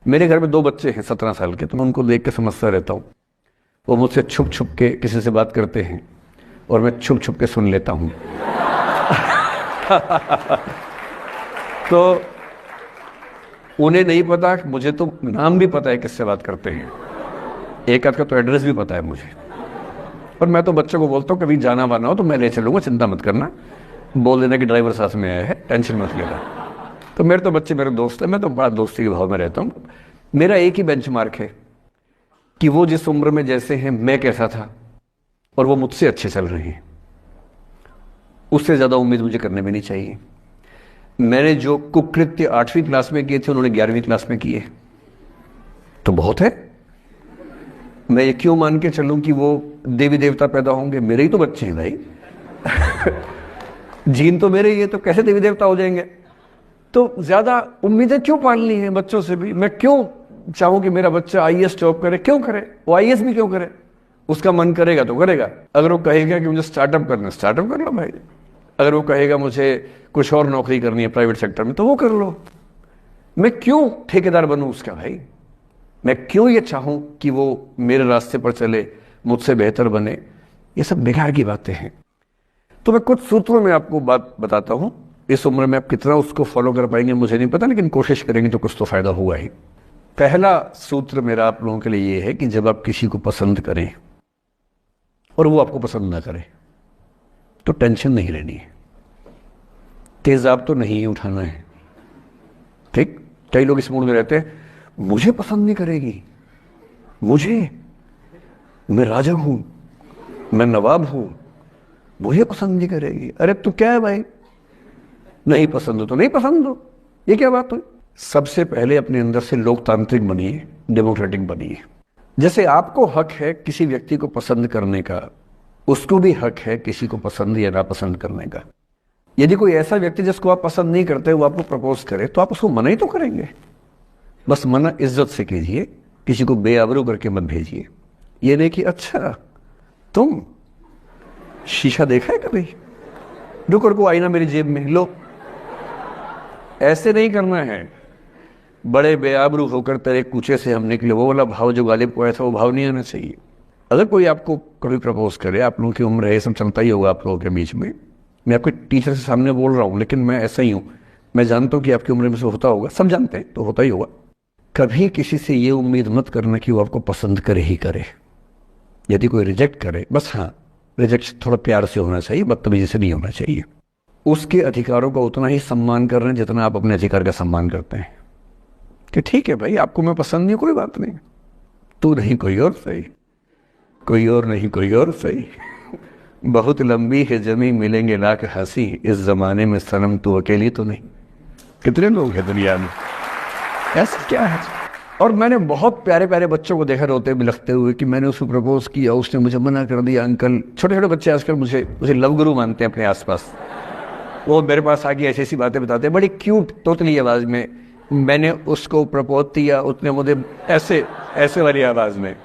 मेरे घर में 2 बच्चे हैं 17 साल के, तो मैं उनको देख के समझता रहता हूँ। वो मुझसे छुप छुप के किसी से बात करते हैं और मैं छुप छुप के सुन लेता हूँ। तो उन्हें नहीं पता, मुझे तो नाम भी पता है किससे बात करते हैं, एक आध का तो एड्रेस भी पता है मुझे। और मैं तो बच्चों को बोलता हूँ कभी जाना वाना हो तो मैं ले चलूँगा, चिंता मत करना, बोल देना कि ड्राइवर साथ में आया है, टेंशन मत लेना। तो मेरे तो बच्चे मेरे दोस्त हैं, मैं तो बड़ा दोस्ती के भाव में रहता हूँ। मेरा एक ही बेंचमार्क है कि वो जिस उम्र में जैसे हैं मैं कैसा था, और वो मुझसे अच्छे चल रहे हैं, उससे ज़्यादा उम्मीद मुझे करने में नहीं चाहिए। मैंने जो कुकृत्य 8वीं क्लास में किए थे उन्होंने 11वीं क्लास में किए, तो बहुत है। मैं ये क्यों मान के चलूं कि वो देवी देवता पैदा होंगे? मेरे ही तो बच्चे हैं भाई। जीन तो मेरे ही है, तो कैसे देवी देवता हो जाएंगे? तो ज्यादा उम्मीदें क्यों पालनी है बच्चों से भी? मैं क्यों चाहूं कि मेरा बच्चा आईएएस जॉब करे? क्यों करे? वो आईएएस भी क्यों करे? उसका मन करेगा तो करेगा। अगर वो कहेगा कि मुझे स्टार्टअप करना, स्टार्टअप कर लो भाई। अगर वो कहेगा मुझे कुछ और नौकरी करनी है प्राइवेट सेक्टर में, तो वो कर लो। मैं क्यों ठेकेदार बनूं उसका भाई? मैं क्यों ये चाहूं कि वो मेरे रास्ते पर चले, मुझसे बेहतर बने? ये सब बेकार की बातें हैं। तो मैं कुछ सूत्रों में आपको बात बताता हूं। इस उम्र में आप कितना उसको फॉलो कर पाएंगे मुझे नहीं पता, लेकिन कोशिश करेंगे तो कुछ तो फायदा हुआ ही। पहला सूत्र मेरा आप लोगों के लिए ये है कि जब आप किसी को पसंद करें और वो आपको पसंद ना करे, तो टेंशन नहीं लेनी है, तेजाब तो नहीं उठाना है। ठीक? कई लोग इस मूड में रहते हैं, मुझे पसंद नहीं करेगी, मैं राजा हूं, मैं नवाब हूं, मुझे पसंद नहीं करेगी। अरे तू क्या है भाई? नहीं पसंद हो तो नहीं पसंद हो, ये क्या बात हुई? सबसे पहले अपने अंदर से लोकतांत्रिक बनिए, डेमोक्रेटिक बनिए। जैसे आपको हक है किसी व्यक्ति को पसंद करने का, उसको भी हक है किसी को पसंद या नापसंद करने का। यदि कोई ऐसा व्यक्ति जिसको आप पसंद नहीं करते वो आपको प्रपोज करे, तो आप उसको मना ही तो करेंगे। बस मना इज्जत से कीजिए, किसी को बेआबरू करके मत भेजिए। ये नहीं कि अच्छा तुम शीशा देखा है कभी, रुको रुको आईना मेरी जेब में लो, ऐसे नहीं करना है। बड़े बेआबरू होकर तेरे कूचे से हम निकले, वो वाला भाव जो गालिब को आया था वो भाव नहीं आना चाहिए। अगर कोई आपको कभी प्रपोज करे, आप लोगों की उम्र है, सब चलता ही होगा आप लोगों के बीच में, मैं आपके टीचर से सामने बोल रहा हूँ, लेकिन मैं ऐसा ही हूँ। मैं जानता हूँ कि आपकी उम्र में से होता होगा, सब जानते हैं, तो होता ही होगा। कभी किसी से ये उम्मीद मत करना कि वो आपको पसंद करे ही करे। यदि कोई रिजेक्ट करे, बस हाँ, रिजेक्ट थोड़ा प्यार से होना चाहिए, बदतमीजी से नहीं होना चाहिए। उसके अधिकारों का उतना ही सम्मान कर रहे हैं जितना आप अपने अधिकार का सम्मान करते हैं। कि ठीक है भाई, आपको मैं पसंद नहीं, कोई बात नहीं, तू नहीं कोई और सही, कोई और नहीं कोई और सही। बहुत लंबी है जमी, मिलेंगे लाख हंसी, इस जमाने में सनम तू अकेली तो नहीं। कितने लोग हैं दुनिया में, ऐसा क्या है? और मैंने बहुत प्यारे प्यारे बच्चों को देखा रोते बिलखते हुए कि मैंने उसको प्रपोज किया, उसने मुझे मना कर दिया। अंकल, छोटे छोटे बच्चे आजकल मुझे लव गुरु मानते हैं अपने आसपास। वो मेरे पास आके ऐसी ऐसी बातें बताते हैं, बड़ी क्यूट तोतली आवाज़ में। मैंने उसको प्रपोज किया, उसने मुझे ऐसे वाली आवाज़ में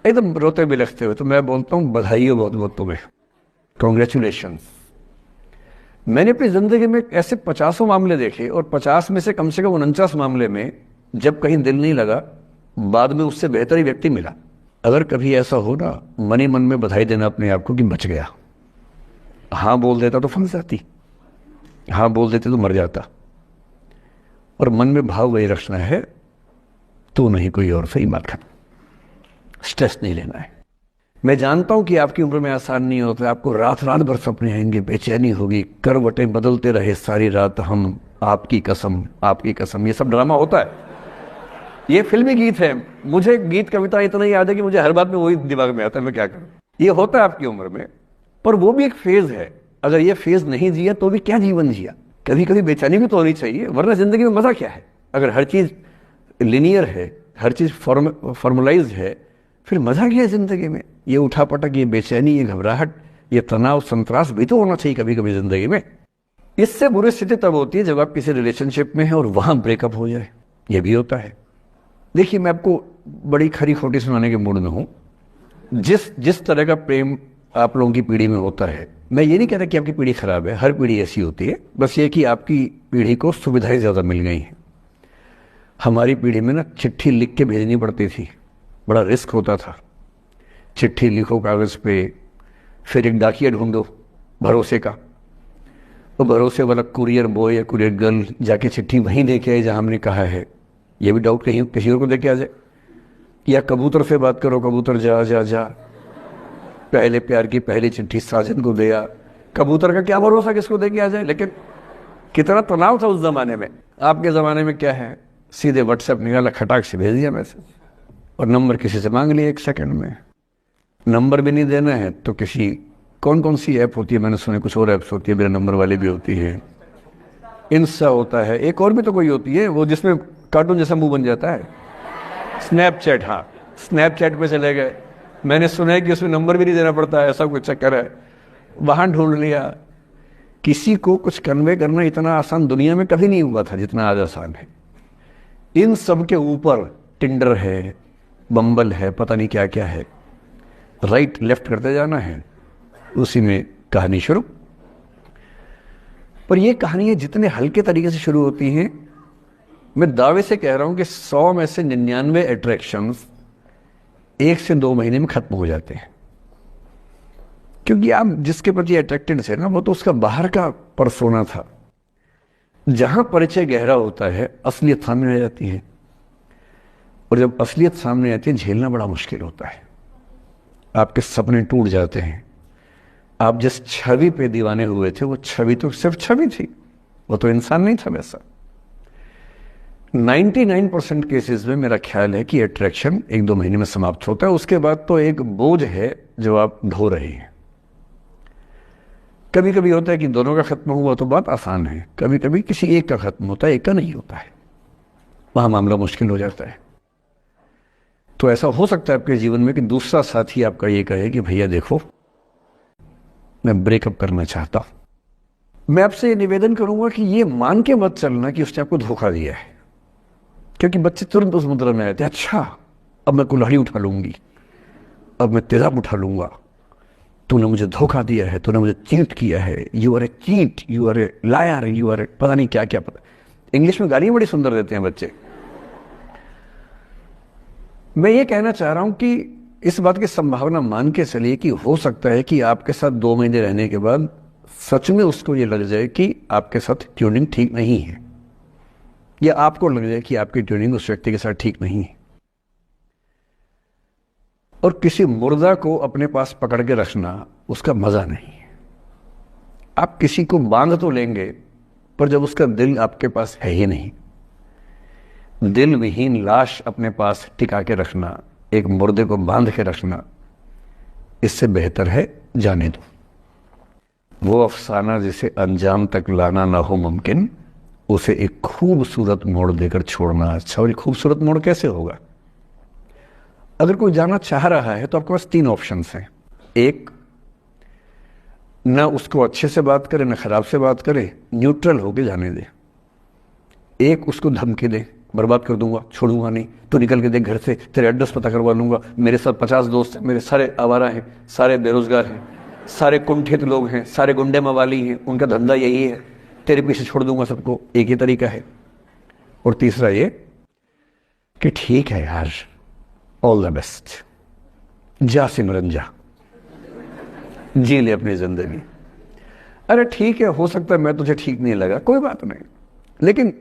एकदम रोते बिलखते हुए। तो मैं बोलता हूँ बधाई हो बहुत बहुत तुम्हें, कॉन्ग्रेचुलेशन। मैंने अपनी ज़िंदगी में ऐसे 50 मामले देखे, और 50 में से कम 49 मामले में जब कहीं दिल नहीं लगा, बाद में उससे बेहतर ही व्यक्ति मिला। अगर कभी ऐसा हो ना, मन ही मन में बधाई देना अपने आप को कि बच गया। हाँ बोल देता तो फंस जाती, हाँ बोल देते तो मर जाता। और मन में भाव वही रखना है, तू नहीं कोई और सही बात कर, स्ट्रेस नहीं लेना है। मैं जानता हूं कि आपकी उम्र में आसान नहीं होता, आपको रात रात भर सपने आएंगे, बेचैनी होगी, करवटें बदलते रहे सारी रात हम, आपकी कसम आपकी कसम। ये सब ड्रामा होता है, ये फिल्मी गीत है। मुझे गीत कविता इतना याद है कि मुझे हर बात में वही दिमाग में आता है, मैं क्या करूं। ये होता है आपकी उम्र में, पर वो भी एक फेज है। अगर ये फेज नहीं जिया तो भी क्या जीवन जिया। कभी कभी बेचैनी भी तो होनी चाहिए, वरना जिंदगी में मजा क्या है? अगर हर चीज लिनियर है, हर चीज फॉर्मुलाइज है, फिर मजा क्या है जिंदगी में? ये उठापटक, ये बेचैनी, ये घबराहट, ये तनाव, संतरास भी तो होना चाहिए कभी कभी जिंदगी में। इससे बुरी स्थिति तब होती है जब आप किसी रिलेशनशिप में हैं और वहां ब्रेकअप हो जाए, ये भी होता है। देखिए, मैं आपको बड़ी खरी खोटी सुनाने के मूड में हूं। जिस तरह का प्रेम आप लोगों की पीढ़ी में होता है, मैं ये नहीं कहता कि आपकी पीढ़ी खराब है, हर पीढ़ी ऐसी होती है, बस ये कि आपकी पीढ़ी को सुविधाएं ज्यादा मिल गई हैं। हमारी पीढ़ी में ना चिट्ठी लिख के भेजनी पड़ती थी, बड़ा रिस्क होता था। चिट्ठी लिखो कागज़ पे, फिर एक डाकिया ढूंढो भरोसे का, तो भरोसे वाला कुरियर बॉय या कुरियर गर्ल जाके चिट्ठी वहीं दे के आए जहाँ हमने कहा है। ये भी डाउट कहीं किसी और को दे के आ जाए। या कबूतर से बात करो, कबूतर जा जा जा, पहले प्यार की पहली चिट्ठी साजन को दिया। कबूतर का क्या भरोसा किसको दे के आ जाए। लेकिन कितना तनाव था उस जमाने में। आपके ज़माने में क्या है, सीधे व्हाट्सएप निकाला, खटाक से भेज दिया मैसेज, और नंबर किसी से मांग लिया 1 सेकंड में। नंबर भी नहीं देना है तो किसी कौन कौन सी ऐप होती है, मैंने सुना कुछ और ऐप्स होती है, मेरे नंबर वाली भी होती है, इंस्टा होता है, एक और भी तो कोई होती है वो जिसमें कार्टून जैसा मुंह बन जाता है, स्नैपचैट। हाँ, स्नैपचैट पे चले गए, मैंने सुना है कि उसमें नंबर भी नहीं देना पड़ता है, ऐसा कुछ चक्कर है। वहाँ ढूंढ लिया। किसी को कुछ कन्वे करना इतना आसान दुनिया में कभी नहीं हुआ था जितना आज आसान है। इन सब के ऊपर टिंडर है, बम्बल है, पता नहीं क्या क्या है, राइट लेफ्ट करते जाना है, उसी में कहानी शुरू। पर ये कहानियां जितने हल्के तरीके से शुरू होती हैं, मैं दावे से कह रहा हूं कि 100 में से 99 अट्रैक्शंस 1 से 2 महीने में खत्म हो जाते हैं। क्योंकि आप जिसके प्रति अट्रैक्टेड थे ना, वो तो उसका बाहर का परसोना था। जहां परिचय गहरा होता है, असलियत सामने आ जाती है, और जब असलियत सामने आती है झेलना बड़ा मुश्किल होता है। आपके सपने टूट जाते हैं। आप जिस छवि पे दीवाने हुए थे वो छवि तो सिर्फ छवि थी, वो तो इंसान नहीं था वैसा। 99% केसेस में मेरा ख्याल है कि अट्रैक्शन 1-2 महीने में समाप्त होता है। उसके बाद तो एक बोझ है जो आप ढो रहे हैं। कभी कभी होता है कि दोनों का खत्म हुआ तो बात आसान है, कभी कभी किसी एक का खत्म होता है, एक का नहीं होता है, वहां मामला मुश्किल हो जाता है। तो ऐसा हो सकता है आपके जीवन में कि दूसरा साथी आपका ये कहे कि भैया देखो, मैं ब्रेकअप करना चाहता हूं। मैं आपसे ये निवेदन करूंगा कि ये मान के मत चलना कि उसने आपको धोखा दिया है, क्योंकि बच्चे तुरंत उस मुद्रा में आते हैं, अच्छा अब मैं कुल्हाड़ी उठा लूंगी, अब मैं तेजाब उठा लूंगा, तूने मुझे धोखा दिया है, तूने मुझे चीट किया है, you are a cheat, you are a liar, you are a पता नहीं क्या क्या। पता इंग्लिश में गालियां बड़ी सुंदर देते हैं बच्चे। मैं ये कहना चाह रहा हूं कि इस बात की संभावना मान के चलिए कि हो सकता है कि आपके साथ 2 महीने रहने के बाद सच में उसको ये लग जाए कि आपके साथ ट्यूनिंग ठीक नहीं है, या आपको लग जाए कि आपकी ट्यूनिंग उस व्यक्ति के साथ ठीक नहीं है। और किसी मुर्दा को अपने पास पकड़ के रखना उसका मजा नहीं है। आप किसी को बांध तो लेंगे, पर जब उसका दिल आपके पास है ही नहीं, दिल विहीन लाश अपने पास टिका के रखना, एक मुर्दे को बांध के रखना, इससे बेहतर है जाने दो। वो अफसाना जिसे अंजाम तक लाना ना हो मुमकिन, उसे एक खूबसूरत मोड़ देकर छोड़ना अच्छा। और एक खूबसूरत मोड़ कैसे होगा? अगर कोई जाना चाह रहा है तो आपके पास 3 ऑप्शंस हैं। एक, ना उसको अच्छे से बात करे, ना खराब से बात करे, न्यूट्रल होके जाने दे। एक, उसको धमकी दे, बर्बाद कर दूंगा, छोड़ूंगा नहीं, तो निकल के देख घर से, तेरे एड्रेस पता करवा लूंगा, मेरे साथ 50 दोस्त हैं, मेरे सारे आवारा हैं, सारे बेरोजगार हैं, सारे कुंठित लोग हैं, सारे गुंडे मवाली हैं, उनका धंधा यही है, तेरे पीछे छोड़ दूंगा सबको। एक ही तरीका है। और तीसरा ये कि ठीक है यार, ऑल द बेस्ट, जा सिमरन जा, जी ले अपनी जिंदगी। अरे ठीक है, हो सकता है मैं तुझे ठीक नहीं लगा, कोई बात नहीं, लेकिन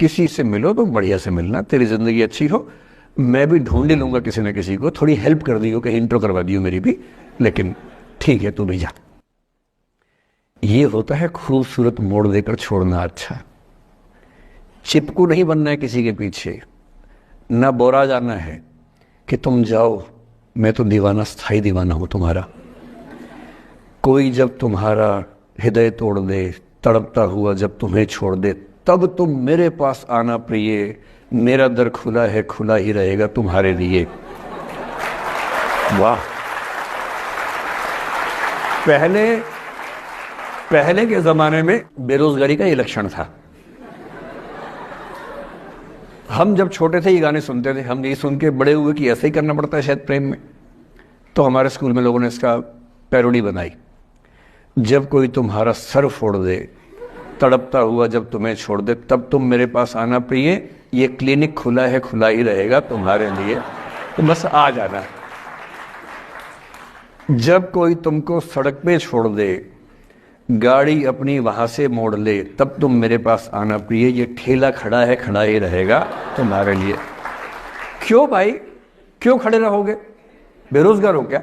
किसी से मिलो तो बढ़िया से मिलना, तेरी जिंदगी अच्छी हो। मैं भी ढूंढ लूंगा किसी न किसी को, थोड़ी हेल्प कर दी हो, कहीं इंट्रो करवा दी हो मेरी भी, लेकिन ठीक है तू भी जा। ये होता है खूबसूरत मोड़ देकर छोड़ना अच्छा। चिपकू नहीं बनना है किसी के पीछे, ना बोरा जाना है कि तुम जाओ, मैं तो दीवाना, स्थाई दीवाना हूं तुम्हारा। कोई जब तुम्हारा हृदय तोड़ दे, तड़पता हुआ जब तुम्हें छोड़ दे, तब तुम मेरे पास आना प्रिय, मेरा दर खुला है, खुला ही रहेगा तुम्हारे लिए। वाह। पहले के जमाने में बेरोजगारी का ये लक्षण था। हम जब छोटे थे ये गाने सुनते थे, हम ये सुन के बड़े हुए कि ऐसे ही करना पड़ता है शायद प्रेम में। तो हमारे स्कूल में लोगों ने इसका पैरोडी बनाई, जब कोई तुम्हारा सर फोड़ दे, तड़पता हुआ जब तुम्हें छोड़ दे, तब तुम मेरे पास आना प्रिय, ये क्लिनिक खुला है, खुला ही रहेगा तुम्हारे लिए, तो बस आ जाना। जब कोई तुमको सड़क पे छोड़ दे, गाड़ी अपनी वहां से मोड़ ले, तब तुम मेरे पास आना प्रिय, ये ठेला खड़ा है, खड़ा ही रहेगा तुम्हारे लिए। क्यों भाई, क्यों खड़े रहोगे? बेरोजगार हो क्या?